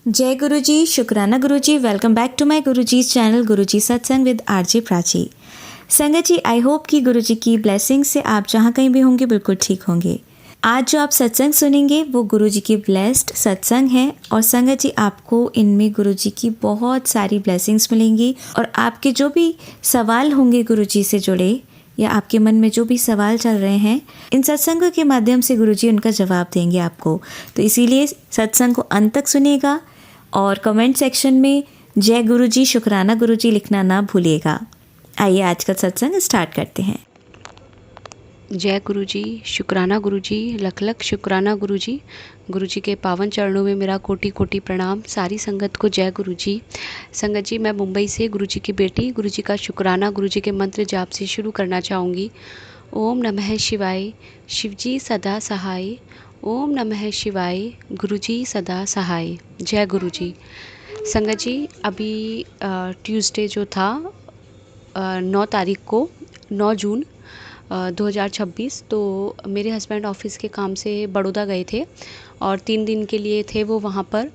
जय गुरु जी, शुक्राना गुरु जी। Welcome back to my Guru ji channel गुरु जी सत्संग विद आरजे प्राची। संगत जी, आई होप कि गुरु जी की ब्लेसिंग से आप जहाँ कहीं भी होंगे बिल्कुल ठीक होंगे। आज जो आप सत्संग सुनेंगे वो गुरु जी की ब्लेस्ड सत्संग है और संगत जी आपको इनमें गुरु जी की बहुत सारी ब्लेसिंग्स मिलेंगी और आपके जो भी सवाल होंगे गुरु जी से जुड़े या आपके मन में जो भी सवाल चल रहे हैं, इन सत्संगों के माध्यम से गुरुजी उनका जवाब देंगे आपको। तो इसीलिए सत्संग को अंत तक सुनिएगा और कमेंट सेक्शन में जय गुरुजी, शुक्राना गुरुजी लिखना ना भूलिएगा। आइए आज का सत्संग स्टार्ट करते हैं। जय गुरुजी, शुक्राना गुरुजी, लख लख शुक्राना गुरुजी। गुरुजी के पावन चरणों में मेरा कोटि कोटि प्रणाम। सारी संगत को जय गुरुजी। संगत जी, मैं मुंबई से गुरुजी की बेटी गुरुजी का शुक्राना गुरुजी के मंत्र जाप से शुरू करना चाहूँगी। ओम नमः शिवाय, शिवजी सदा सहाय। ओम नमः शिवाय, गुरुजी सदा सहाय। जय गुरुजी। संगत जी, अभी ट्यूसडे जो था 9 तारीख को, 9 जून 2026, तो मेरे हस्बैंड ऑफिस के काम से बड़ौदा गए थे और 3 दिन के लिए थे वो वहाँ पर।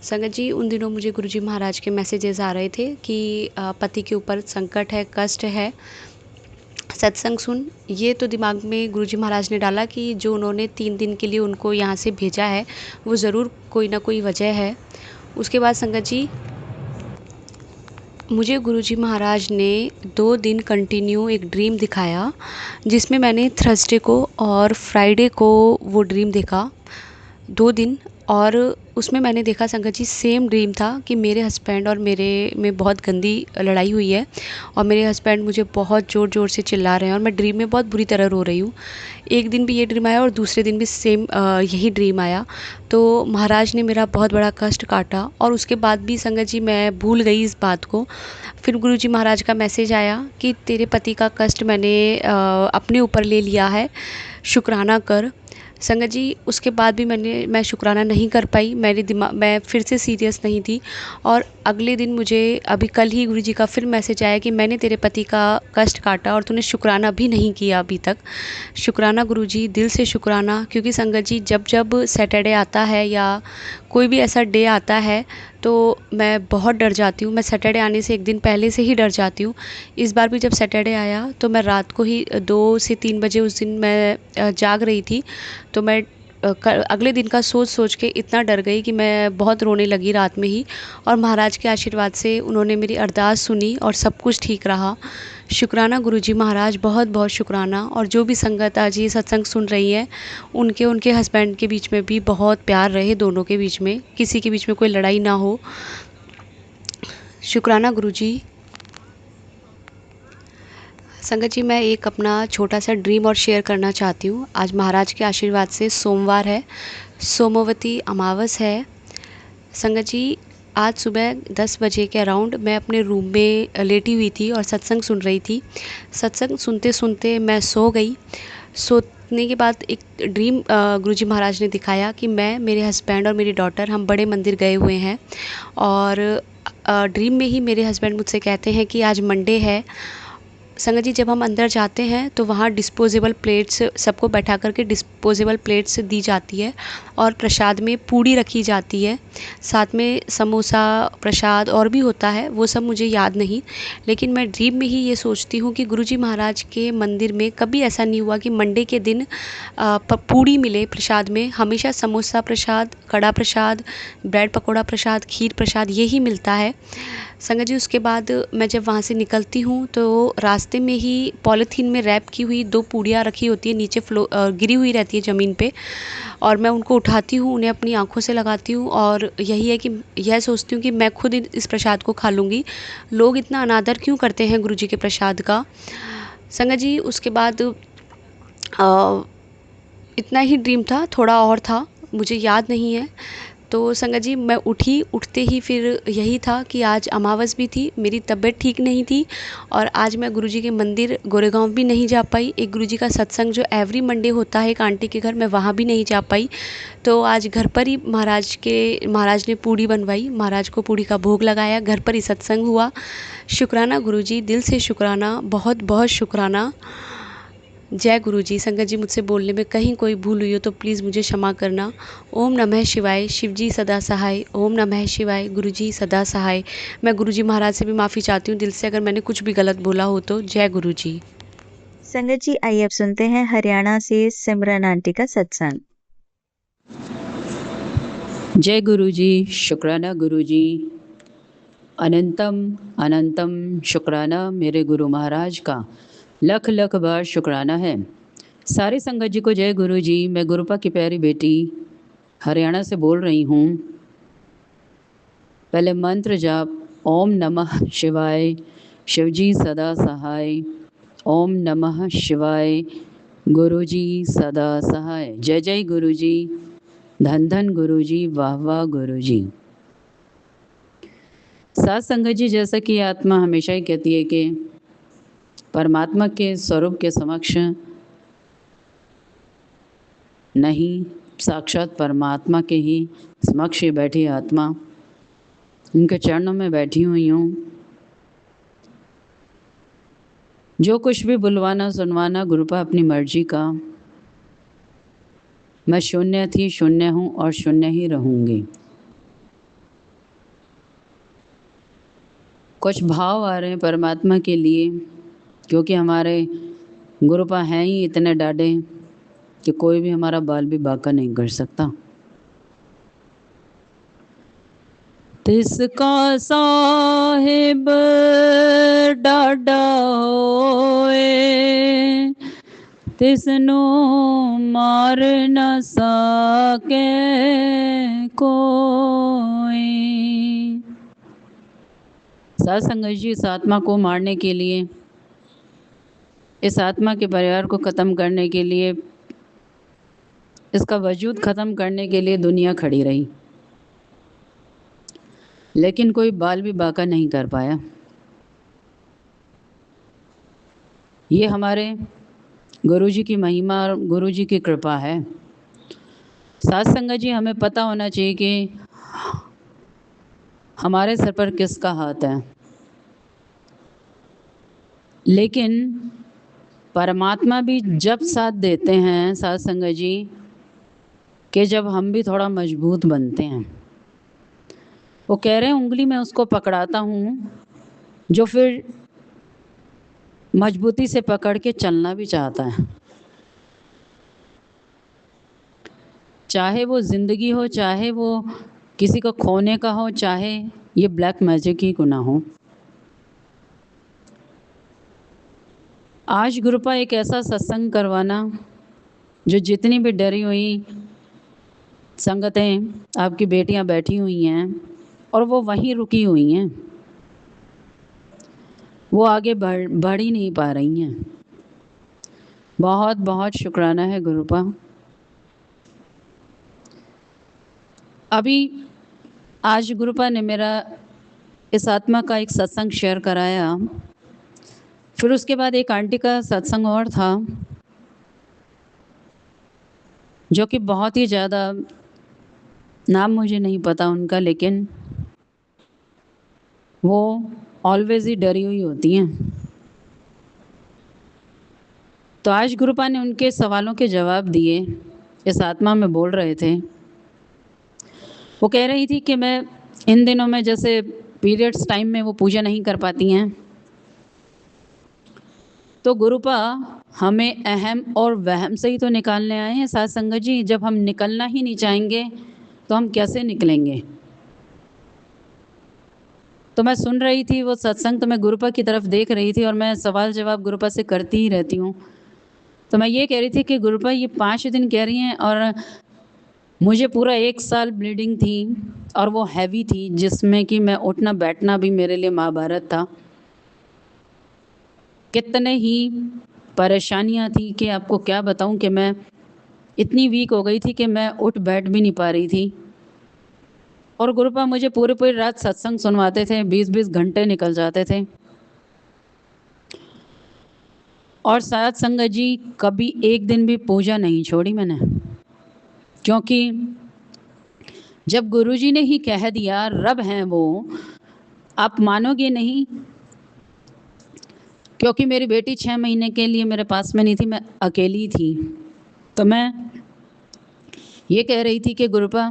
संगत जी, उन दिनों मुझे गुरुजी महाराज के मैसेजेस आ रहे थे कि पति के ऊपर संकट है, कष्ट है, सत्संग सुन। ये तो दिमाग में गुरुजी महाराज ने डाला कि जो उन्होंने 3 दिन के लिए उनको यहाँ से भेजा है वो ज़रूर कोई ना कोई वजह है। उसके बाद संगत जी, मुझे गुरुजी महाराज ने 2 दिन कंटिन्यू एक ड्रीम दिखाया, जिसमें मैंने थर्सडे को और फ्राइडे को वो ड्रीम देखा 2 दिन। और उसमें मैंने देखा संगत जी, सेम ड्रीम था कि मेरे हस्बैंड और मेरे में बहुत गंदी लड़ाई हुई है और मेरे हस्बैंड मुझे बहुत ज़ोर ज़ोर से चिल्ला रहे हैं और मैं ड्रीम में बहुत बुरी तरह रो रही हूँ। एक दिन भी ये ड्रीम आया और दूसरे दिन भी सेम यही ड्रीम आया। तो महाराज ने मेरा बहुत बड़ा कष्ट काटा और उसके बाद भी संगत जी मैं भूल गई इस बात को। फिर गुरुजी महाराज का मैसेज आया कि तेरे पति का कष्ट मैंने अपने ऊपर ले लिया है, शुक्राना कर। संगत जी, उसके बाद भी मैं शुक्राना नहीं कर पाई। मैं फिर से सीरियस नहीं थी और अगले दिन मुझे अभी कल ही गुरुजी का फिर मैसेज आया कि मैंने तेरे पति का कष्ट काटा और तूने शुक्राना भी नहीं किया अभी तक। शुक्राना गुरुजी, दिल से शुक्राना। क्योंकि संगत जी, जब जब सैटरडे आता है या कोई भी ऐसा डे आता है तो मैं बहुत डर जाती हूँ। मैं सैटरडे आने से एक दिन पहले से ही डर जाती हूँ। इस बार भी जब सैटरडे आया तो मैं रात को ही 2 से 3 बजे उस दिन मैं जाग रही थी। तो मैं अगले दिन का सोच सोच के इतना डर गई कि मैं बहुत रोने लगी रात में ही। और महाराज के आशीर्वाद से उन्होंने मेरी अरदास सुनी और सब कुछ ठीक रहा। शुक्राना गुरुजी महाराज, बहुत बहुत शुक्राना। और जो भी संगत आज ये सत्संग सुन रही है, उनके हस्बैंड के बीच में भी बहुत प्यार रहे, दोनों के बीच में किसी के बीच में कोई लड़ाई ना हो। शुक्राना गुरुजी। संगत जी, मैं एक अपना छोटा सा ड्रीम और शेयर करना चाहती हूँ। आज महाराज के आशीर्वाद से सोमवार है, सोमवती अमावस है। संगत जी, आज सुबह 10 बजे के अराउंड मैं अपने रूम में लेटी हुई थी और सत्संग सुन रही थी। सत्संग सुनते सुनते मैं सो गई। सोने के बाद एक ड्रीम गुरुजी महाराज ने दिखाया कि मैं, मेरे हस्बैंड और मेरी डॉटर, हम बड़े मंदिर गए हुए हैं। और ड्रीम में ही मेरे हस्बैंड मुझसे कहते हैं कि आज मंडे है। संगत जी, जब हम अंदर जाते हैं तो वहाँ डिस्पोजेबल प्लेट्स, सबको बैठा करके डिस्पोजेबल प्लेट्स दी जाती है और प्रसाद में पूड़ी रखी जाती है, साथ में समोसा प्रसाद और भी होता है, वो सब मुझे याद नहीं। लेकिन मैं ड्रीम में ही ये सोचती हूँ कि गुरुजी महाराज के मंदिर में कभी ऐसा नहीं हुआ कि मंडे के दिन पूड़ी मिले प्रसाद में। हमेशा समोसा प्रसाद, कड़ा प्रसाद, ब्रेड पकौड़ा प्रसाद, खीर प्रसाद यही मिलता है। संगत जी, उसके बाद मैं जब वहाँ से निकलती हूँ तो रास्ते में ही पॉलीथीन में रैप की हुई 2 पूड़ियाँ रखी होती है, नीचे गिरी हुई रहती है ज़मीन पे। और मैं उनको उठाती हूँ, उन्हें अपनी आँखों से लगाती हूँ और यही है कि यह सोचती हूँ कि मैं खुद इस प्रसाद को खा लूँगी। लोग इतना अनादर क्यों करते हैं गुरुजी के प्रसाद का। संगत जी, उसके बाद इतना ही ड्रीम था, थोड़ा और था, मुझे याद नहीं है। तो संगत जी, मैं उठी, उठते ही फिर यही था कि आज अमावस भी थी, मेरी तबीयत ठीक नहीं थी और आज मैं गुरुजी के मंदिर गोरेगांव भी नहीं जा पाई। एक गुरुजी का सत्संग जो एवरी मंडे होता है एक आंटी के घर, मैं वहाँ भी नहीं जा पाई। तो आज घर पर ही महाराज ने पूड़ी बनवाई, महाराज को पूड़ी का भोग लगाया, घर पर ही सत्संग हुआ। शुक्राना गुरुजी, दिल से शुक्राना, बहुत बहुत शुक्राना। जय गुरुजी। संगत जी, मुझसे बोलने में कहीं कोई भूल हुई हो तो प्लीज़ मुझे क्षमा करना। ओम नमः शिवाय। शिवजी सदा सहाय। ओम नमः शिवाय। गुरुजी सदा सहाय। मैं गुरुजी महाराज से भी माफ़ी चाहती हूँ दिल से, अगर मैंने कुछ भी गलत बोला हो तो। जय गुरुजी। संगत जी आइए अब सुनते हैं हरियाणा से सिमरन आंटी का सत्संग। जय गुरुजी। शुक्राना गुरुजी। अनंतम अनंतम शुक्राना मेरे गुरु महाराज का। लख लख बार शुक्राना है। सारी संगत जी को जय गुरुजी। मैं गुरुपा की प्यारी बेटी हरियाणा से बोल रही हूँ। पहले मंत्र जाप ओम नमः शिवाय। शिवजी सदा सहाय। ओम नमः शिवाय। गुरुजी सदा सहाय। जय जय गुरुजी। धन धन गुरुजी। वाह वाह गुरुजी। सात संगत जी, जैसा कि आत्मा हमेशा ही कहती है कि परमात्मा के स्वरूप के समक्ष नहीं, साक्षात परमात्मा के ही समक्ष ही बैठी आत्मा उनके चरणों में बैठी हुई हूँ। जो कुछ भी बुलवाना सुनवाना गुरुपा अपनी मर्जी का। मैं शून्य थी, शून्य हूँ और शून्य ही रहूँगी। कुछ भाव आ रहे हैं परमात्मा के लिए, क्योंकि हमारे गुरुपा हैं ही इतने डाढ़े कि कोई भी हमारा बाल भी बांका नहीं कर सकता। तिसका साहिब डाढ़ा होए, तिसनु मार न सके कोई। सात संगत जी, इस आत्मा को मारने के लिए, इस आत्मा के परिवार को ख़त्म करने के लिए, इसका वजूद ख़त्म करने के लिए दुनिया खड़ी रही, लेकिन कोई बाल भी बांका नहीं कर पाया। ये हमारे गुरुजी की महिमा और गुरुजी की कृपा है। सात संगत जी, हमें पता होना चाहिए कि हमारे सर पर किसका हाथ है, लेकिन परमात्मा भी जब साथ देते हैं सात संगत जी, कि जब हम भी थोड़ा मजबूत बनते हैं। वो कह रहे हैं उंगली में उसको पकड़ाता हूँ जो फिर मजबूती से पकड़ के चलना भी चाहता है। चाहे वो ज़िंदगी हो, चाहे वो किसी को खोने का हो, चाहे ये ब्लैक मैजिक ही क्यों ना हो। आज गुरुपा एक ऐसा सत्संग करवाना जो जितनी भी डरी हुई संगतें आपकी बेटियां बैठी हुई हैं और वो वहीं रुकी हुई हैं, वो आगे बढ़ ही नहीं पा रही हैं। बहुत बहुत शुक्राना है गुरुपा। अभी आज गुरुपा ने मेरा इस आत्मा का एक सत्संग शेयर कराया। फिर उसके बाद एक आंटी का सत्संग और था जो कि बहुत ही ज़्यादा, नाम मुझे नहीं पता उनका, लेकिन वो ऑलवेज ही डरी हुई होती हैं। तो आज गुरुपा ने उनके सवालों के जवाब दिए। इस आत्मा में बोल रहे थे, वो कह रही थी कि मैं इन दिनों में जैसे पीरियड्स टाइम में वो पूजा नहीं कर पाती हैं, तो गुरुपा हमें अहम और वहम से ही तो निकालने आए हैं साथ संगत जी। जब हम निकलना ही नहीं चाहेंगे तो हम कैसे निकलेंगे। तो मैं सुन रही थी वो सत्संग, तो मैं गुरुपा की तरफ देख रही थी और मैं सवाल जवाब गुरुपा से करती ही रहती हूँ। तो मैं ये कह रही थी कि गुरुपा ये 5 दिन कह रही हैं और मुझे पूरा 1 साल ब्लीडिंग थी और वो हैवी थी, जिसमें कि मैं उठना बैठना भी मेरे लिए महाभारत था। कितने ही परेशानियां थी कि आपको क्या बताऊं कि मैं इतनी वीक हो गई थी कि मैं उठ बैठ भी नहीं पा रही थी। और गुरुपा मुझे पूरी पूरी रात सत्संग सुनवाते थे, 20-20 घंटे निकल जाते थे। और साथ संगत जी, कभी एक दिन भी पूजा नहीं छोड़ी मैंने, क्योंकि जब गुरुजी ने ही कह दिया, रब हैं वो, आप मानोगे नहीं, क्योंकि मेरी बेटी 6 महीने के लिए मेरे पास में नहीं थी, मैं अकेली थी। तो मैं ये कह रही थी कि गुरुपा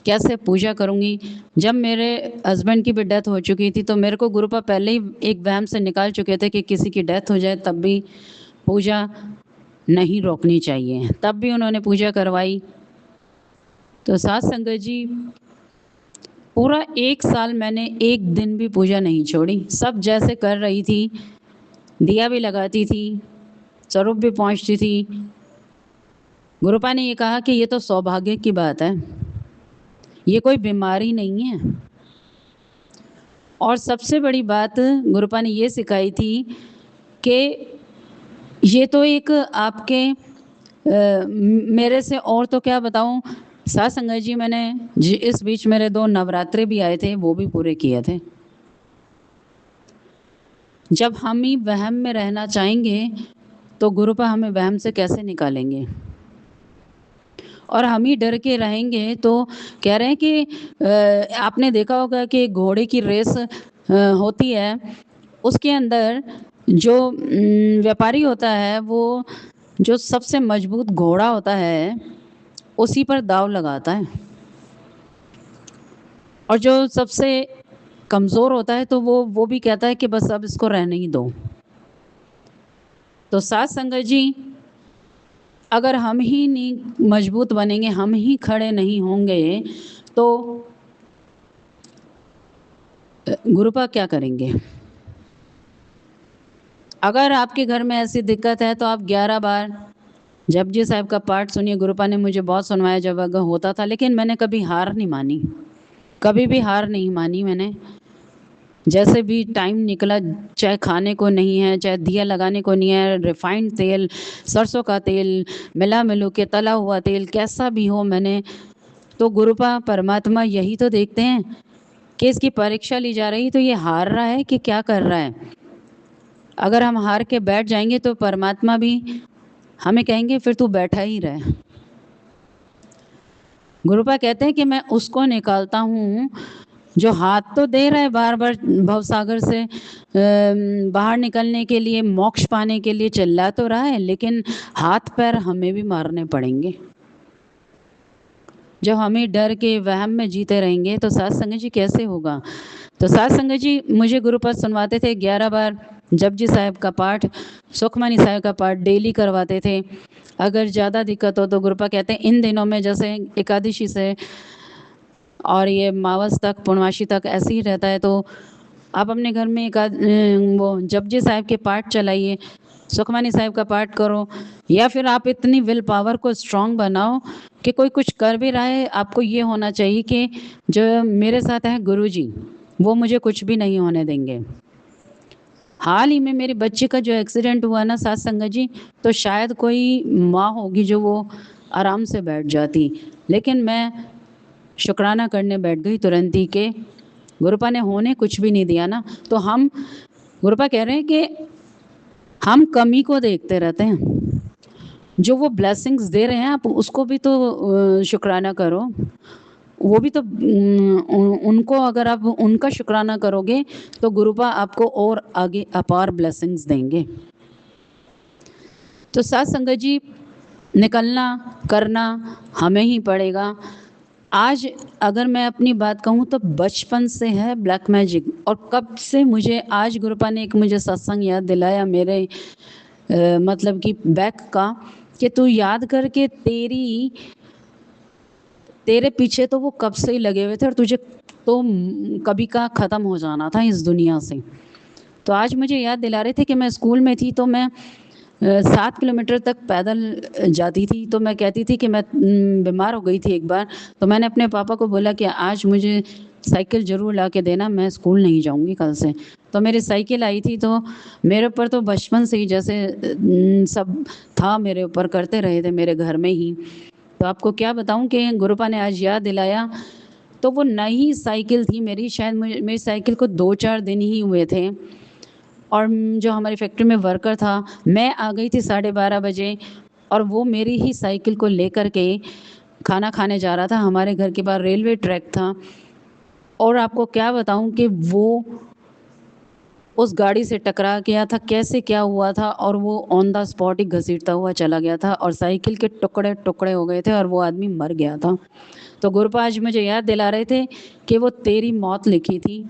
कैसे पूजा करूँगी। जब मेरे हस्बैंड की भी डेथ हो चुकी थी तो मेरे को गुरुपा पहले ही एक वहम से निकाल चुके थे कि किसी की डेथ हो जाए तब भी पूजा नहीं रोकनी चाहिए। तब भी उन्होंने पूजा करवाई। तो साथ संगत जी, पूरा 1 साल मैंने एक दिन भी पूजा नहीं छोड़ी। सब जैसे कर रही थी, दिया भी लगाती थी, स्वरूप भी पहुँचती थी। गुरुपा ने ये कहा कि ये तो सौभाग्य की बात है, ये कोई बीमारी नहीं है। और सबसे बड़ी बात गुरुपा ने ये सिखाई थी कि ये तो एक आपके मेरे से और तो क्या बताऊं। साथ संगत जी, मैंने इस बीच मेरे 2 नवरात्रे भी आए थे, वो भी पूरे किए थे। जब हम ही वहम में रहना चाहेंगे तो गुरुपा हमें वहम से कैसे निकालेंगे। और हम ही डर के रहेंगे तो कह रहे हैं कि आपने देखा होगा कि घोड़े की रेस होती है, उसके अंदर जो व्यापारी होता है वो जो सबसे मजबूत घोड़ा होता है उसी पर दाव लगाता है, और जो सबसे कमज़ोर होता है तो वो भी कहता है कि बस अब इसको रहने ही दो। तो साथ संगत जी, अगर हम ही नहीं मजबूत बनेंगे, हम ही खड़े नहीं होंगे तो गुरुपा क्या करेंगे। अगर आपके घर में ऐसी दिक्कत है तो आप 11 बार जपजी साहिब का पाठ सुनिए। गुरुपा ने मुझे बहुत सुनवाया जब अगर होता था, लेकिन मैंने कभी हार नहीं मानी, कभी भी हार नहीं मानी मैंने। जैसे भी टाइम निकला, चाहे खाने को नहीं है, चाहे दिया लगाने को नहीं है, रिफाइंड तेल, सरसों का तेल, मिला मिलू के तला हुआ तेल, कैसा भी हो, मैंने तो गुरुपा परमात्मा यही तो देखते हैं कि इसकी परीक्षा ली जा रही, तो ये हार रहा है कि क्या कर रहा है। अगर हम हार के बैठ जाएंगे तो परमात्मा भी हमें कहेंगे फिर तू बैठा ही रहे। गुरुपा कहते हैं कि मैं उसको निकालता हूँ जो हाथ तो दे रहा है बार बार भवसागर से बाहर निकलने के लिए, मोक्ष पाने के लिए चिल्ला तो रहा है, लेकिन हाथ पैर हमें भी मारने पड़ेंगे। जब हमें डर के वहम में जीते रहेंगे तो साथ संगत जी कैसे होगा। तो साथ संगत जी, मुझे गुरुपद सुनवाते थे 11 बार जपजी साहिब का पाठ, सुखमनी साहिब का पाठ डेली करवाते थे। अगर ज़्यादा दिक्कत हो तो गुरुपा कहते हैं इन दिनों में जैसे एकादशी से और ये मावस तक, पूर्णमासी तक ऐसे ही रहता है, तो आप अपने घर में वो जपजी साहिब के पाठ चलाइए, सुखमनी साहिब का पाठ करो, या फिर आप इतनी विल पावर को स्ट्रांग बनाओ कि कोई कुछ कर भी रहा है, आपको ये होना चाहिए कि जो मेरे साथ है गुरुजी, वो मुझे कुछ भी नहीं होने देंगे। हाल ही में मेरी बच्ची का जो एक्सीडेंट हुआ ना साथ संगत जी, तो शायद कोई माँ होगी जो वो आराम से बैठ जाती, लेकिन मैं शुक्राना करने बैठ गई तुरंत ही के गुरुपा ने होने कुछ भी नहीं दिया ना। तो हम, गुरुपा कह रहे हैं कि हम कमी को देखते रहते हैं, जो वो ब्लेसिंग्स दे रहे हैं आप उसको भी तो शुक्राना करो। वो भी तो उनको अगर आप उनका शुक्राना करोगे तो गुरुपा आपको और आगे अपार ब्लेसिंग्स देंगे। तो साथ संगत जी, निकलना करना हमें ही पड़ेगा। आज अगर मैं अपनी बात कहूँ तो बचपन से है ब्लैक मैजिक, और कब से मुझे आज गुरुपा ने एक मुझे सत्संग याद दिलाया मेरे मतलब कि बैक का, कि तू याद करके तेरे पीछे तो वो कब से ही लगे हुए थे और तुझे तो कभी का ख़त्म हो जाना था इस दुनिया से। तो आज मुझे याद दिला रहे थे कि मैं स्कूल में थी तो मैं 7 किलोमीटर तक पैदल जाती थी। तो मैं कहती थी कि मैं बीमार हो गई थी एक बार, तो मैंने अपने पापा को बोला कि आज मुझे साइकिल ज़रूर ला के देना, मैं स्कूल नहीं जाऊंगी कल से। तो मेरी साइकिल आई थी, तो मेरे ऊपर तो बचपन से ही जैसे सब था मेरे ऊपर, करते रहे थे मेरे घर में ही। तो आपको क्या बताऊं कि गुरुपा ने आज याद दिलाया। तो वो नई साइकिल थी मेरी, शायद मेरी साइकिल को 2-4 दिन ही हुए थे, और जो हमारी फैक्ट्री में वर्कर था, मैं आ गई थी 12:30 बजे, और वो मेरी ही साइकिल को लेकर के खाना खाने जा रहा था। हमारे घर के पास रेलवे ट्रैक था, और आपको क्या बताऊं कि वो उस गाड़ी से टकरा गया था, कैसे क्या हुआ था, और वो ऑन द स्पॉट ही घसीटता हुआ चला गया था और साइकिल के टुकड़े टुकड़े हो गए थे और वो आदमी मर गया था। तो गुरुपा आज मुझे याद दिला रहे थे कि वो तेरी मौत लिखी थी,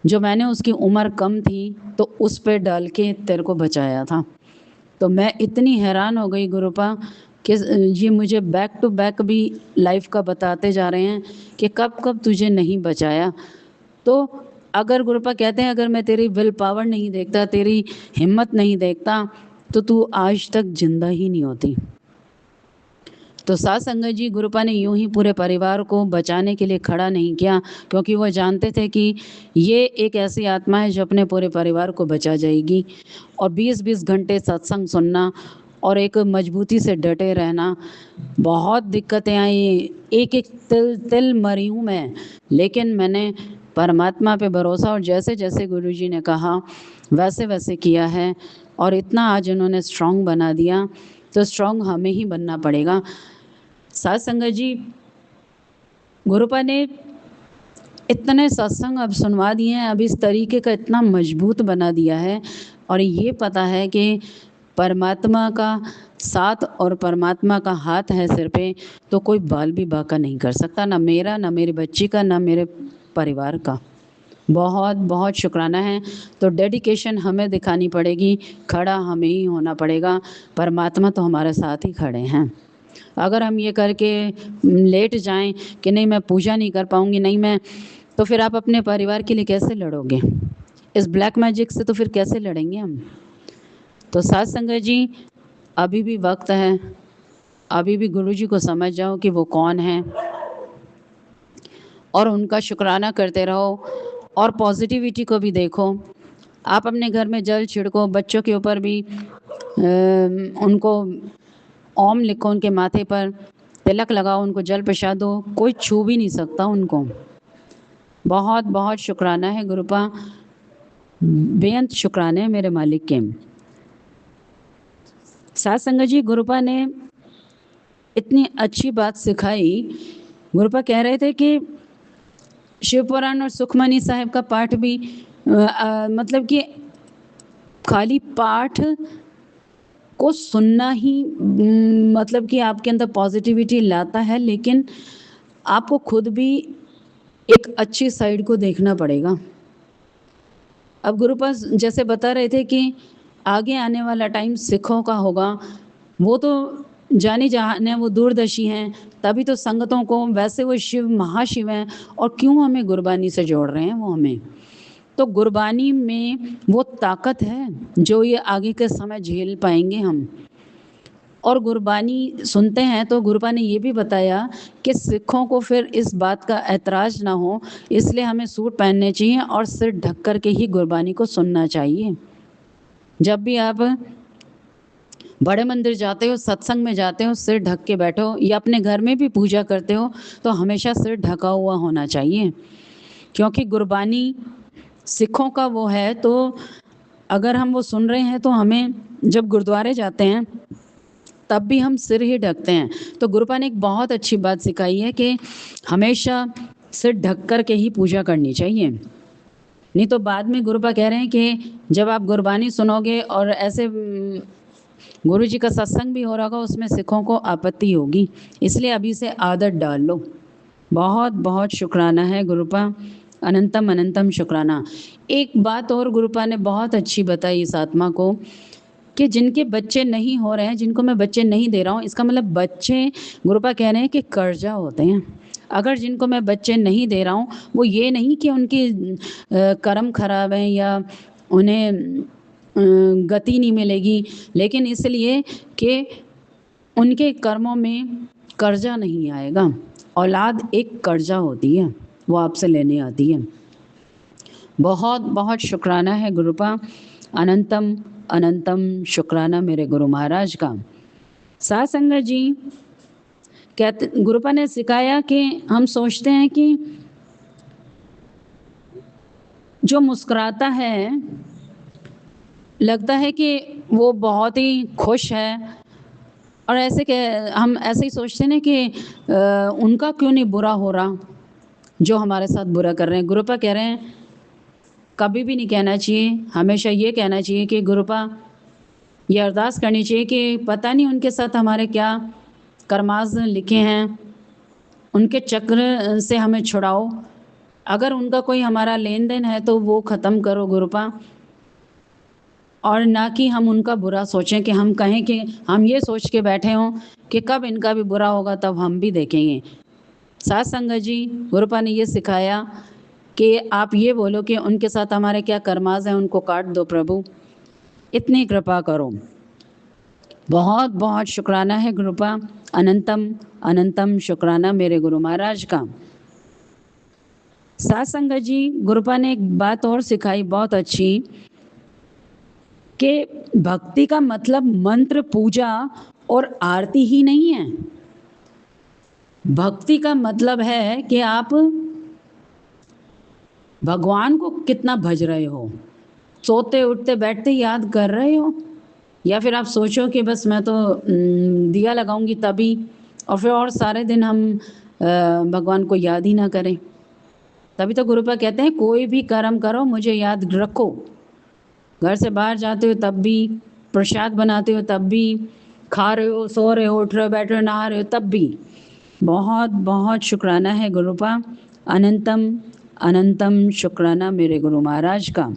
जो मैंने उसकी उम्र कम थी तो उस पे डाल के तेरे को बचाया था। तो मैं इतनी हैरान हो गई गुरुपा कि ये मुझे बैक टू बैक भी लाइफ का बताते जा रहे हैं कि कब कब तुझे नहीं बचाया। तो अगर गुरुपा कहते हैं, अगर मैं तेरी विल पावर नहीं देखता, तेरी हिम्मत नहीं देखता, तो तू आज तक जिंदा ही नहीं होती। तो सात संगत जी, गुरुपा ने यूं ही पूरे परिवार को बचाने के लिए खड़ा नहीं किया, क्योंकि वो जानते थे कि ये एक ऐसी आत्मा है जो अपने पूरे परिवार को बचा जाएगी। और 20-20 घंटे सत्संग सुनना और एक मजबूती से डटे रहना, बहुत दिक्कतें आई, एक एक तिल तिल मरी हूँ मैं, लेकिन मैंने परमात्मा पे भरोसा और जैसे जैसे गुरुजी ने कहा वैसे वैसे किया है, और इतना आज उन्होंने स्ट्रांग बना दिया। तो स्ट्रांग हमें ही बनना पड़ेगा। सात संगत जी, गुरुपा ने इतने सत्संग अब सुनवा दिए हैं, अब इस तरीके का इतना मजबूत बना दिया है, और ये पता है कि परमात्मा का साथ और परमात्मा का हाथ है सिर पे, तो कोई बाल भी बांका नहीं कर सकता, ना मेरा, ना मेरी बच्ची का, ना मेरे परिवार का। बहुत बहुत शुक्राना है। तो डेडिकेशन हमें दिखानी पड़ेगी, खड़ा हमें ही होना पड़ेगा। परमात्मा तो हमारे साथ ही खड़े हैं। अगर हम ये करके लेट जाएं कि नहीं मैं पूजा नहीं कर पाऊंगी, नहीं मैं, तो फिर आप अपने परिवार के लिए कैसे लड़ोगे? इस ब्लैक मैजिक से तो फिर कैसे लड़ेंगे हम? तो सात संगत जी, अभी भी वक्त है, अभी भी गुरुजी को समझ जाओ कि वो कौन है और उनका शुक्राना करते रहो, और पॉजिटिविटी को भी देखो। आप अपने घर में जल छिड़को, बच्चों के ऊपर भी उनको ओम लिखो, उनके माथे पर तिलक लगाओ, उनको जल प्रसाद दो, कोई छू भी नहीं सकता उनको। बहुत बहुत शुक्राना है गुरुपा, बेअंत शुक्राने हैं मेरे मालिक के। सात संगत जी, गुरुपा ने इतनी अच्छी बात सिखाई। गुरुपा कह रहे थे कि शिव पुराण और सुखमनी साहिब का पाठ भी मतलब कि खाली पाठ को सुनना ही मतलब कि आपके अंदर पॉजिटिविटी लाता है, लेकिन आपको खुद भी एक अच्छी साइड को देखना पड़ेगा। अब गुरुपा जैसे बता रहे थे कि आगे आने वाला टाइम सिखों का होगा, वो तो जाने जहान है, वो दूरदर्शी हैं, तभी तो संगतों को, वैसे वो शिव महाशिव हैं, और क्यों हमें गुरबानी से जोड़ रहे हैं वो हमें। तो गुरबानी में वो ताकत है जो ये आगे के समय झेल पाएंगे हम। और गुरबानी सुनते हैं तो गुरुपा ने ये भी बताया कि सिखों को फिर इस बात का ऐतराज ना हो, इसलिए हमें सूट पहनने चाहिए और सिर ढक कर के ही गुरबानी को सुनना चाहिए। जब भी आप बड़े मंदिर जाते हो, सत्संग में जाते हो, सिर ढक के बैठो, या अपने घर में भी पूजा करते हो तो हमेशा सिर ढका हुआ होना चाहिए, क्योंकि गुरबानी सिखों का वो है। तो अगर हम वो सुन रहे हैं तो हमें, जब गुरुद्वारे जाते हैं तब भी हम सिर ही ढकते हैं। तो गुरुपा ने एक बहुत अच्छी बात सिखाई है कि हमेशा सिर ढक कर के ही पूजा करनी चाहिए। नहीं तो बाद में गुरुपा कह रहे हैं कि जब आप गुरबानी सुनोगे और ऐसे गुरु जी का सत्संग भी हो रहा होगा, उसमें सिखों को आपत्ति होगी, इसलिए अभी से आदत डाल लो। बहुत बहुत शुक्राना है गुरुपा, अनंतम अनंतम शुक्राना। एक बात और गुरुपा ने बहुत अच्छी बताई इस आत्मा को कि जिनके बच्चे नहीं हो रहे हैं, जिनको मैं बच्चे नहीं दे रहा हूँ, इसका मतलब बच्चे, गुरुपा कह रहे हैं कि कर्जा होते हैं। अगर जिनको मैं बच्चे नहीं दे रहा हूँ, वो ये नहीं कि उनकी कर्म खराब है या उन्हें गति नहीं मिलेगी, लेकिन इसलिए कि उनके कर्मों में कर्जा नहीं आएगा। औलाद एक कर्जा होती है, वो आपसे लेने आती है। बहुत बहुत शुक्राना है गुरुपा, अनंतम अनंतम शुक्राना मेरे गुरु महाराज का। सात संगत जी कहते, गुरुपा ने सिखाया कि हम सोचते हैं कि जो मुस्कुराता है लगता है कि वो बहुत ही खुश है, और ऐसे के हम ऐसे ही सोचते हैं कि उनका क्यों नहीं बुरा हो रहा जो हमारे साथ बुरा कर रहे हैं। गुरुपा कह रहे हैं कभी भी नहीं कहना चाहिए। हमेशा ये कहना चाहिए कि गुरुपा, ये अरदास करनी चाहिए कि पता नहीं उनके साथ हमारे क्या कर्माज़ लिखे हैं, उनके चक्र से हमें छुड़ाओ। अगर उनका कोई हमारा लेन-देन है तो वो ख़त्म करो गुरुपा, और ना कि हम उनका बुरा सोचें कि हम कहें कि हम ये सोच के बैठे हों कि कब इनका भी बुरा होगा तब हम भी देखेंगे। साथ संगत जी, गुरुपा ने ये सिखाया कि आप ये बोलो कि उनके साथ हमारे क्या कर्माज़ हैं, उनको काट दो प्रभु, इतनी कृपा करो। बहुत बहुत शुक्राना है गुरुपा, अनंतम अनंतम शुक्राना मेरे गुरु महाराज का। साथ संगत जी, गुरुपा ने एक बात और सिखाई बहुत अच्छी कि भक्ति का मतलब मंत्र, पूजा और आरती ही नहीं है। भक्ति का मतलब है कि आप भगवान को कितना भज रहे हो, सोते उठते बैठते याद कर रहे हो, या फिर आप सोचो कि बस मैं तो दिया लगाऊंगी तभी, और फिर और सारे दिन हम भगवान को याद ही ना करें। तभी तो गुरुपा कहते हैं कोई भी कर्म करो मुझे याद रखो। घर से बाहर जाते हो तब भी, प्रसाद बनाते हो तब भी, खा रहे हो, सो रहे हो, उठ रहे हो, बैठ रहे हो, नहा रहे हो तब भी। बहुत बहुत शुक्राना है गुरुपा, अनंतम अनंतम शुक्राना मेरे गुरु महाराज का।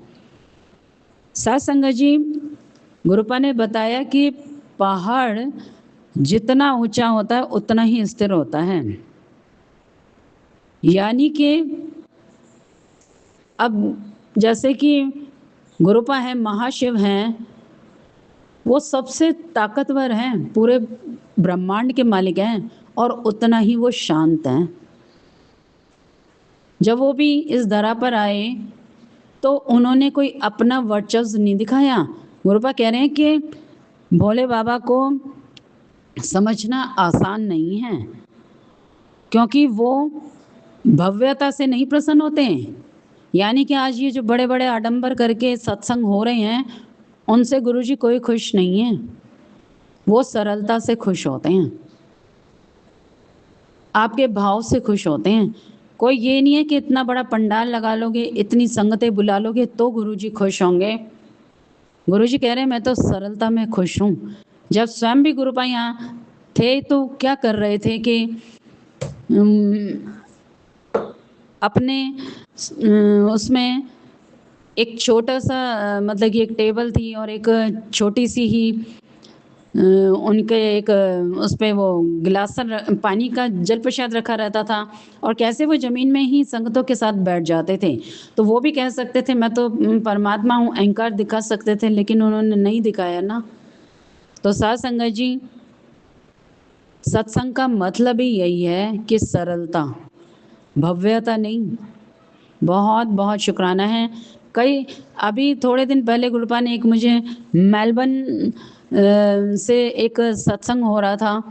साथ संगत जी, गुरुपा ने बताया कि पहाड़ जितना ऊंचा होता है उतना ही स्थिर होता है। यानी कि अब जैसे कि गुरुपा है, महाशिव हैं, वो सबसे ताकतवर हैं, पूरे ब्रह्मांड के मालिक हैं, और उतना ही वो शांत हैं। जब वो भी इस धरा पर आए तो उन्होंने कोई अपना वर्चस्व नहीं दिखाया। गुरुपा कह रहे हैं कि भोले बाबा को समझना आसान नहीं है, क्योंकि वो भव्यता से नहीं प्रसन्न होते हैं। यानी कि आज ये जो बड़े बड़े आडंबर करके सत्संग हो रहे हैं, उनसे गुरुजी कोई खुश नहीं है, वो सरलता से खुश होते हैं, आपके भाव से खुश होते हैं। कोई ये नहीं है कि इतना बड़ा पंडाल लगा लोगे, इतनी संगतें बुला लोगे तो गुरुजी खुश होंगे। गुरुजी कह रहे हैं मैं तो सरलता में खुश हूँ। जब स्वयं भी गुरुपा यहाँ थे तो क्या कर रहे थे कि अपने उसमें एक छोटा सा मतलब कि एक टेबल थी और एक छोटी सी ही उनके एक उस पे वो गिलास पानी का जल प्रसाद रखा रहता था, और कैसे वो ज़मीन में ही संगतों के साथ बैठ जाते थे। तो वो भी कह सकते थे मैं तो परमात्मा हूँ, अहंकार दिखा सकते थे, लेकिन उन्होंने नहीं दिखाया ना। तो साथ संगत जी, सत्संग का मतलब ही यही है कि सरलता, भव्यता नहीं। बहुत बहुत शुक्राना है। कई अभी थोड़े दिन पहले गुरुपा ने एक मुझे मेलबर्न से एक सत्संग हो रहा था,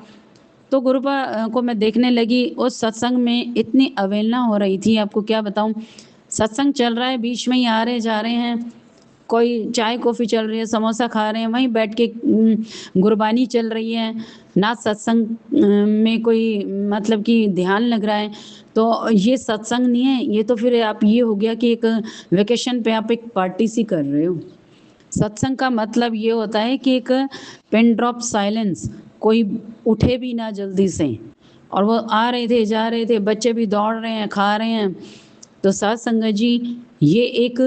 तो गुरुपा को मैं देखने लगी। उस सत्संग में इतनी अवहेलना हो रही थी, आपको क्या बताऊं। सत्संग चल रहा है, बीच में ही आ रहे जा रहे हैं, कोई चाय कॉफ़ी चल रही है, समोसा खा रहे हैं, वहीं बैठ के गुरबानी चल रही है ना, सत्संग में कोई मतलब कि ध्यान लग रहा है। तो ये सत्संग नहीं है, ये तो फिर आप ये हो गया कि एक वेकेशन पे आप एक पार्टी सी कर रहे हो। सत्संग का मतलब ये होता है कि एक पिन ड्रॉप साइलेंस, कोई उठे भी ना जल्दी से, और वो आ रहे थे जा रहे थे, बच्चे भी दौड़ रहे हैं, खा रहे हैं। तो साथ संगत जी, ये एक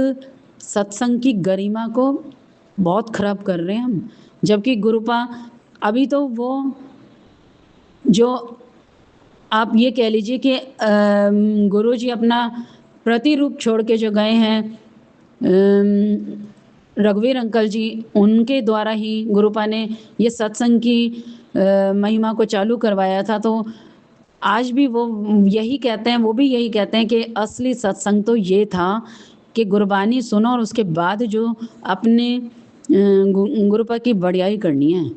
सत्संग की गरिमा को बहुत खराब कर रहे हैं हम। जबकि गुरुपा अभी तो वो जो आप ये कह लीजिए कि गुरुजी अपना प्रतिरूप छोड़ के जो गए हैं, रघुवीर अंकल जी, उनके द्वारा ही गुरुपा ने ये सत्संग की महिमा को चालू करवाया था। तो आज भी वो यही कहते हैं, वो भी यही कहते हैं कि असली सत्संग तो ये था कि गुरबानी सुनो और उसके बाद जो अपने गुरुपा की बढ़ियाई करनी है,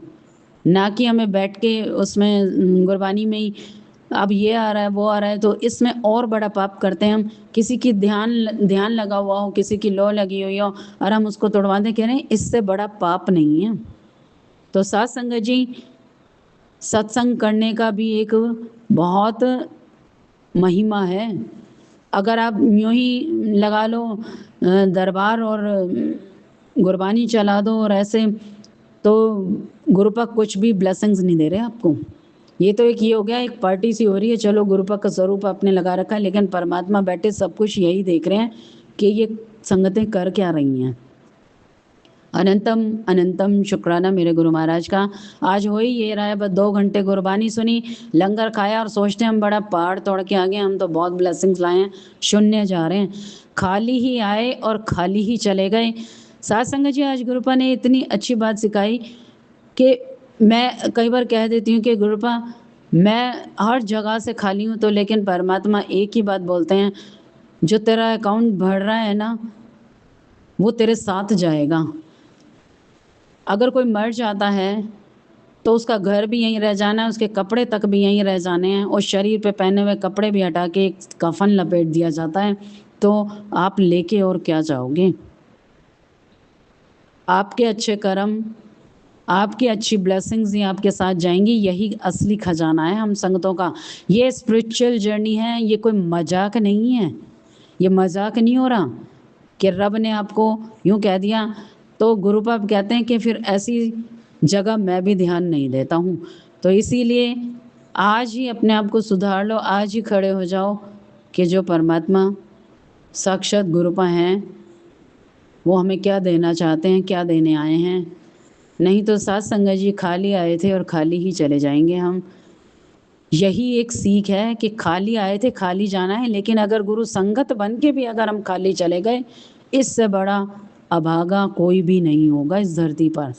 ना कि हमें बैठ के उसमें गुरबानी में ही अब ये आ रहा है वो आ रहा है, तो इसमें और बड़ा पाप करते हैं हम। किसी की ध्यान लगा हुआ हो, किसी की लौ लगी हुई हो, और हम उसको तोड़वा दें, कह रहे हैं इससे बड़ा पाप नहीं है। तो साथ संगत जी, सत्संग करने का भी एक बहुत महिमा है। अगर आप यूँ ही लगा लो दरबार और गुरबानी चला दो और ऐसे, तो गुरुपा कुछ भी ब्लेसिंग्स नहीं दे रहे आपको। ये तो एक ये हो गया, एक पार्टी सी हो रही है, चलो गुरुपा का स्वरूप आपने लगा रखा है, लेकिन परमात्मा बैठे सब कुछ यही देख रहे हैं कि ये संगतें कर क्या रही हैं। अनंतम अनंतम शुक्राना मेरे गुरु महाराज का। आज हो ही ये रहा है, बस 2 घंटे गुरबानी सुनी, लंगर खाया और सोचते हैं हम बड़ा पहाड़ तोड़ के आ गए, हम तो बहुत ब्लेसिंग्स लाए हैं। शून्य जा रहे हैं, खाली ही आए और खाली ही चले गए। साथ संगत जी, आज गुरुपा ने इतनी अच्छी बात सिखाई कि मैं कई बार कह देती हूँ कि गुरुपा मैं हर जगह से खाली हूँ, तो लेकिन परमात्मा एक ही बात बोलते हैं, जो तेरा अकाउंट भर रहा है ना वो तेरे साथ जाएगा। अगर कोई मर जाता है तो उसका घर भी यहीं रह जाना है, उसके कपड़े तक भी यहीं रह जाने हैं, और शरीर पे पहने हुए कपड़े भी हटा के एक कफन लपेट दिया जाता है। तो आप लेके और क्या जाओगे? आपके अच्छे कर्म, आपकी अच्छी ब्लेसिंग्स ही आपके साथ जाएंगी। यही असली खजाना है हम संगतों का। ये स्पिरिचुअल जर्नी है, ये कोई मजाक नहीं है। ये मजाक नहीं हो रहा कि रब ने आपको यूँ कह दिया। तो गुरुपाप कहते हैं कि फिर ऐसी जगह मैं भी ध्यान नहीं देता हूँ। तो इसीलिए आज ही अपने आप को सुधार लो, आज ही खड़े हो जाओ कि जो परमात्मा साक्षात गुरुपा हैं वो हमें क्या देना चाहते हैं, क्या देने आए हैं। नहीं तो साथ संगत जी खाली आए थे और खाली ही चले जाएंगे हम। यही एक सीख है कि खाली आए थे, खाली जाना है। लेकिन अगर गुरु संगत बन के भी अगर हम खाली चले गए, इससे बड़ा अभागा कोई भी नहीं होगा इस धरती पर।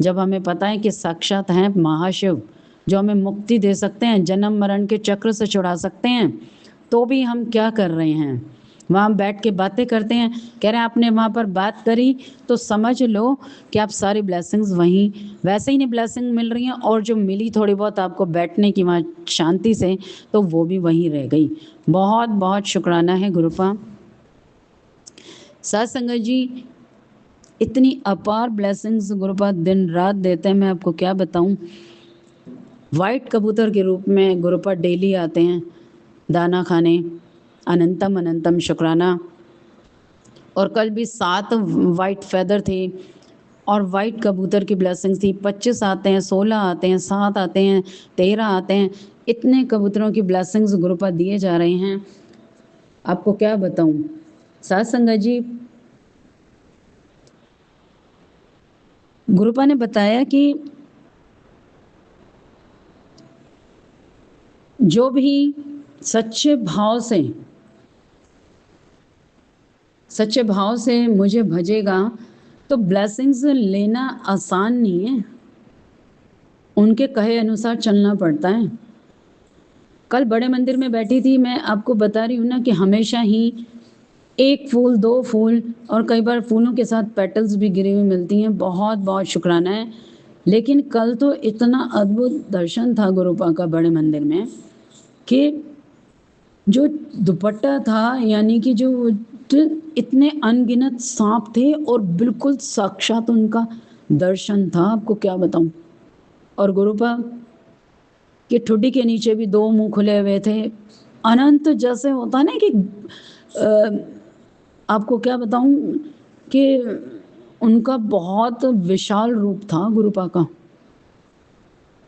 जब हमें पता है कि साक्षात हैं महाशिव जो हमें मुक्ति दे सकते हैं, जन्म मरण के चक्र से छुड़ा सकते हैं, तो भी हम क्या कर रहे हैं? वहाँ बैठ के बातें करते हैं। कह रहे हैं आपने वहाँ पर बात करी तो समझ लो कि आप सारी ब्लेसिंग्स वहीं वैसे ही नहीं ब्लेसिंग मिल रही हैं, और जो मिली थोड़ी बहुत आपको बैठने की वहाँ शांति से, तो वो भी वहीं रह गई। बहुत बहुत शुक्राना है गुरुपा। साथ संगत जी, इतनी अपार ब्लेसिंग्स गुरुपा दिन रात देते हैं, मैं आपको क्या बताऊं। वाइट कबूतर के रूप में गुरुपा डेली आते हैं दाना खाने। अनंतम अनंतम शुक्राना। और कल भी 7 वाइट फेदर थे और वाइट कबूतर की ब्लेसिंग्स थी। 25 आते हैं, 16 आते हैं, 7 आते हैं, 13 आते हैं। इतने कबूतरों की ब्लेसिंग्स गुरुपा दिए जा रहे हैं, आपको क्या बताऊं। साथ संगत जी, गुरुपा ने बताया कि जो भी सच्चे भाव से मुझे भजेगा, तो ब्लेसिंग्स लेना आसान नहीं है, उनके कहे अनुसार चलना पड़ता है। कल बड़े मंदिर में बैठी थी, मैं आपको बता रही हूँ ना कि हमेशा ही 1 फूल 2 फूल और कई बार फूलों के साथ पेटल्स भी गिरी हुई मिलती हैं। बहुत बहुत शुक्राना है। लेकिन कल तो इतना अद्भुत दर्शन था गुरुपा का बड़े मंदिर में कि जो दुपट्टा था, यानी कि जो इतने अनगिनत सांप थे और बिल्कुल साक्षात उनका दर्शन था, आपको क्या बताऊं। और गुरुपा के ठुड्डी के नीचे भी 2 मुंह खुले हुए थे, अनंत जैसे होता ना कि आपको क्या बताऊं कि उनका बहुत विशाल रूप था गुरुपा का।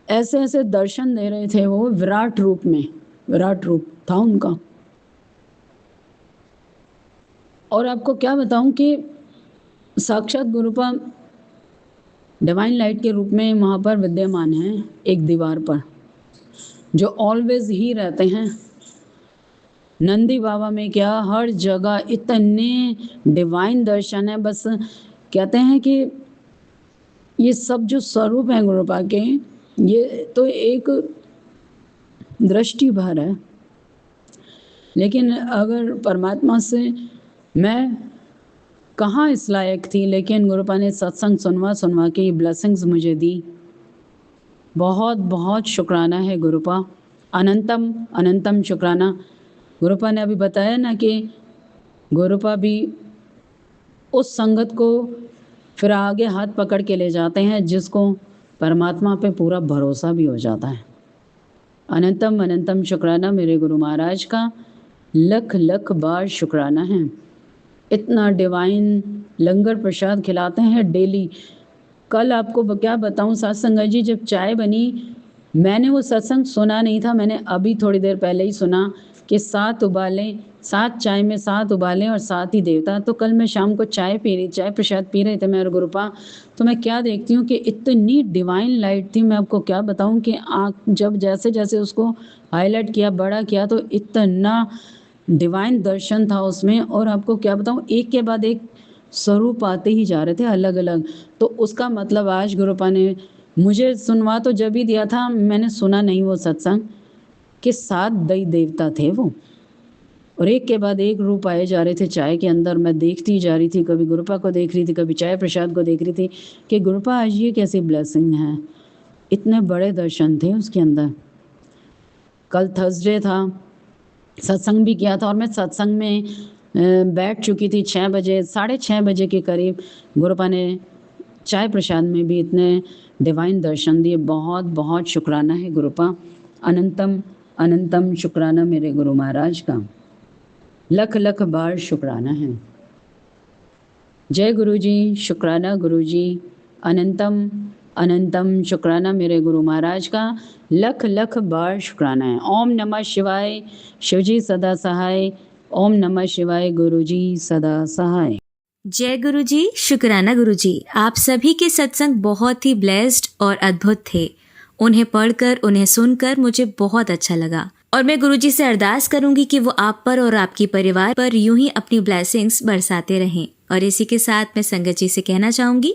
ऐसे ऐसे दर्शन दे रहे थे वो, विराट रूप में, विराट रूप था उनका। और आपको क्या बताऊं कि साक्षात गुरुपा डिवाइन लाइट के रूप में वहाँ पर विद्यमान हैं, एक दीवार पर, जो ऑलवेज ही रहते हैं। नंदी बाबा में क्या, हर जगह इतने डिवाइन दर्शन है। बस कहते हैं कि ये सब जो स्वरूप हैं गुरुपा के, ये तो एक दृष्टि भर है। लेकिन अगर परमात्मा से मैं कहाँ इस लायक थी, लेकिन गुरुपा ने सत्संग सुनवा के ये ब्लेसिंग्स मुझे दी। बहुत बहुत शुक्राना है गुरुपा। अनंतम अनंतम शुक्राना। गुरुपा ने अभी बताया ना कि गुरुपा भी उस संगत को फिर आगे हाथ पकड़ के ले जाते हैं जिसको परमात्मा पे पूरा भरोसा भी हो जाता है। अनंतम अनंतम शुक्राना मेरे गुरु महाराज का। लख लख बार शुक्राना है। इतना डिवाइन लंगर प्रसाद खिलाते हैं डेली। कल आपको क्या बताऊं साथ संगत जी, जब चाय बनी, मैंने वो सत्संग सुना नहीं था, मैंने अभी थोड़ी देर पहले ही सुना कि 7 उबालें, 7 चाय में 7 उबालें और 7 ही देवता। तो कल मैं शाम को चाय प्रसाद पी रहे थे मैं और गुरुपा, तो मैं क्या देखती हूँ कि इतनी डिवाइन लाइट थी, मैं आपको क्या बताऊँ कि आँख जब जैसे जैसे उसको हाईलाइट किया, बड़ा किया, तो इतना डिवाइन दर्शन था उसमें। और आपको क्या बताऊँ, एक के बाद एक स्वरूप आते ही जा रहे थे अलग अलग। तो उसका मतलब आज गुरुपा ने मुझे सुनवा तो जब ही दिया था, मैंने सुना नहीं वो सत्संग, कि 7 दई देवता थे वो, और एक के बाद एक रूप आए जा रहे थे चाय के अंदर। मैं देखती जा रही थी, कभी गुरुपा को देख रही थी, कभी चाय प्रसाद को देख रही थी कि गुरुपा आज ये कैसी ब्लेसिंग है। इतने बड़े दर्शन थे उसके अंदर। कल थर्सडे था, सत्संग भी किया था, और मैं सत्संग में बैठ चुकी थी 6 बजे, 6:30 बजे के करीब। गुरुपा ने चाय प्रसाद में भी इतने डिवाइन दर्शन दिए। बहुत बहुत शुक्राना है गुरुपा, अनंतम अनंतम शुक्राना मेरे गुरु महाराज का, लख लख बार शुक्राना है। जय गुरु जी, शुक्राना गुरु जी, अनंतम अनंतम शुक्राना मेरे गुरु महाराज का, लख लख बार शुक्राना है। ओम नमः शिवाय, शिवजी सदा सहाय। ओम नमः शिवाय, गुरु जी सदा सहाय। जय गुरु जी, शुक्राना गुरु जी। आप सभी के सत्संग बहुत ही ब्लेस्ड और अद्भुत थे। उन्हें पढ़कर, उन्हें सुनकर मुझे बहुत अच्छा लगा, और मैं गुरु जी से अरदास करूंगी कि वो आप पर और आपकी परिवार पर यूं ही अपनी ब्लेसिंग्स बरसाते रहें। और इसी के साथ मैं संगत जी से कहना चाहूंगी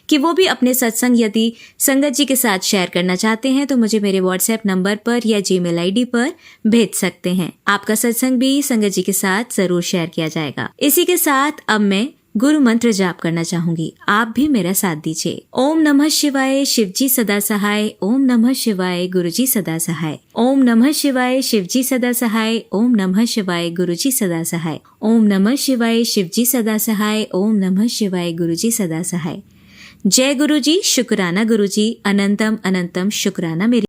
कि वो भी अपने सत्संग यदि संगत जी के साथ शेयर करना चाहते हैं तो मुझे मेरे व्हाट्सएप नंबर पर या जीमेल आईडी पर भेज सकते हैं। आपका सत्संग भी संगत जी के साथ जरूर शेयर किया जाएगा। इसी के साथ अब मैं गुरु मंत्र जाप करना चाहूंगी, आप भी मेरा साथ दीजिए। ओम नमः शिवाय, शिवजी सदा सहाय। ओम नमः शिवाय, गुरुजी सदा सहाय। ओम नमः शिवाय, शिवजी सदा सहाय। ओम नमः शिवाय, गुरुजी सदा सहाय। ओम नमः शिवाय, शिवजी सदा सहाय। ओम नमः शिवाय, गुरुजी सदा सहाय। जय गुरु जी, शुक्राना गुरु जी, अनंतम अनंतम शुक्राना मेरी